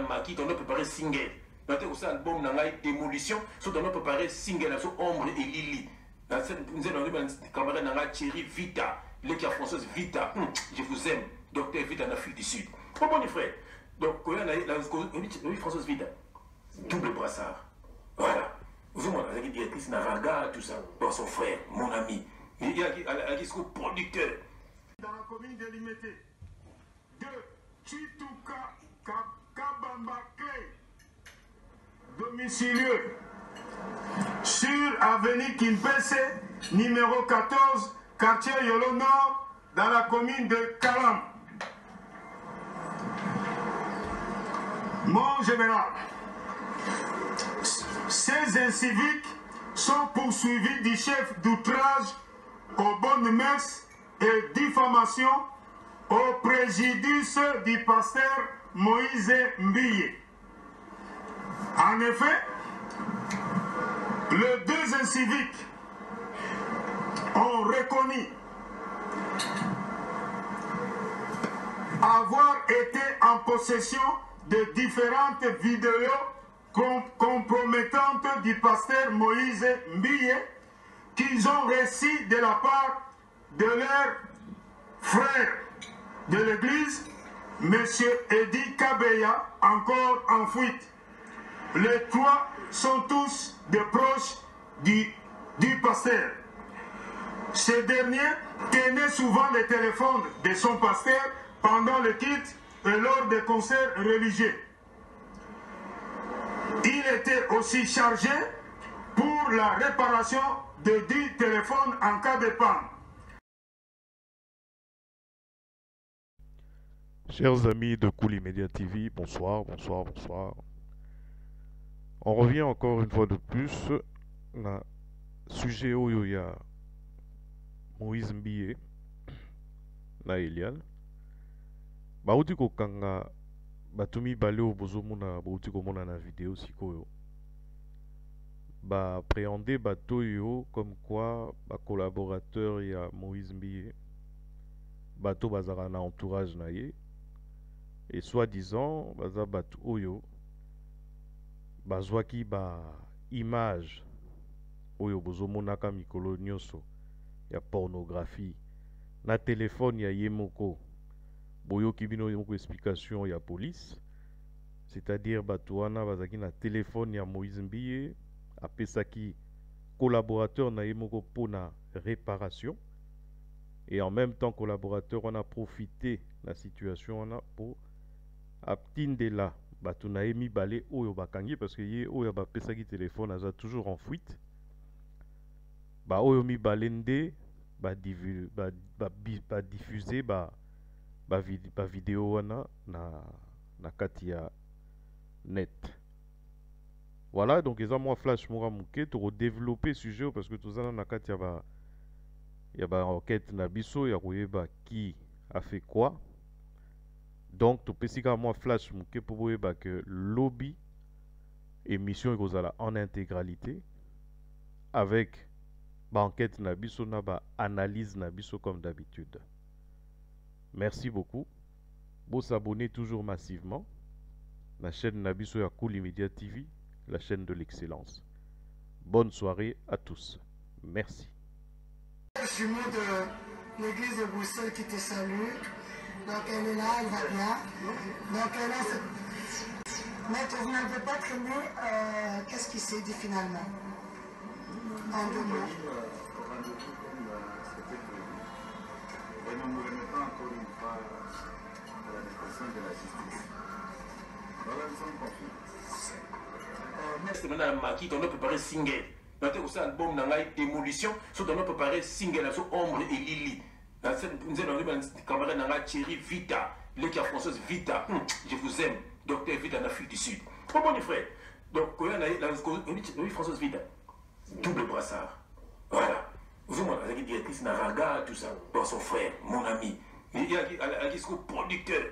Maki, on a préparé single. Nous avons aussi un album de démolition, on a préparé single sur Ombre et Lily. Nous avons un camarade Thierry Vita, l'équipe française Vita. Je vous aime, docteur Vita en Afrique du Sud. Comment les frères? Donc, quand on a la française Vita, double brassard. Voilà. Vous avez la directrice Naraga, tout ça. Dans son frère, mon ami. Il y a un producteur. Dans la commune délimitée de Chituka Kabamba Clay, domicilieux sur avenue Kimpese, numéro 14, quartier Yolo Nord, dans la commune de Kalam. Mon général, ces inciviques sont poursuivis du chef d'outrage aux bonnes mœurs et diffamation au préjudice du pasteur Moïse Mbille. En effet, les deux inciviques ont reconnu avoir été en possession de différentes vidéos compromettantes du pasteur Moïse Mbille qu'ils ont reçues de la part de leur frère de l'église, M. Edi Kabeya, encore en fuite. Les trois sont tous des proches du pasteur. Ce dernier tenait souvent le téléphone de son pasteur pendant le culte et lors des concerts religieux. Il était aussi chargé pour la réparation de 10 téléphones en cas de panne. Chers amis de Cool Media TV, bonsoir, bonsoir, bonsoir. On revient encore une fois de plus na sujet oyo ya Moïse Mbille na Elial. Bauti kokanga batumi bale o bozomona bauti komona na vidéo sikoyo. Ba appréhender bato yo comme quoi ba collaborateur ya Moïse Mbille bato bazara na entourage na ye. Et soi-disant, baza batu oyo, bazwaki ba image oyo bozomonaka mikolo nyonso ya pornographie na téléphone ya yemoko boyoki bino yemoko explication ya police, c'est-à-dire batu wana bazaki na téléphone ya Moïse Mbille apesaki collaborateur na yemoko pour na réparation et en même temps collaborateur on a profité la situation on a pour Abtindela batunaye mibale oyo bakangi parce que ye oyo bapesaki téléphone aza toujours en fuite. Ba oyo mibale nde diffuser ba vidéo wana na kati ya net. Voilà, donc eza moi flash mora muke to développer sujet parce que tozana na kati ya ba enquête na biso ya koyeba qui a fait quoi. Donc, tu peux moi flash pour vous que lobby émission est en intégralité avec banquette nabiso na ba analyse nabiso comme d'habitude. Merci beaucoup. Vous s'abonnez toujours massivement la chaîne nabiso ya Cool Media TV, la chaîne de l'excellence. Bonne soirée à tous. Merci. Jumeau de l'église de Bruxelles qui te salue. Donc elle est là, elle va bien. Donc elle a ce... Maître, vous n'avez pas traîné, qu'est-ce qui s'est dit finalement? En deux mots. Ne remet pas encore une fois à la disposition de la justice. Voilà, nous sommes confiants. C'est maintenant Maki, on a préparé single. Nous avons aussi un album de démolition, on a préparé single sur Ombre et Lily. Nous avons un camarade Thierry Vita, l'équipe française Vita. Je vous aime, docteur Vita en Afrique du Sud. Comment les frères? Donc, quand on a la française Vita, double brassard. Voilà. Vous avez la directrice Naraga, tout ça. Dans son frère, mon ami. Il y a un producteur.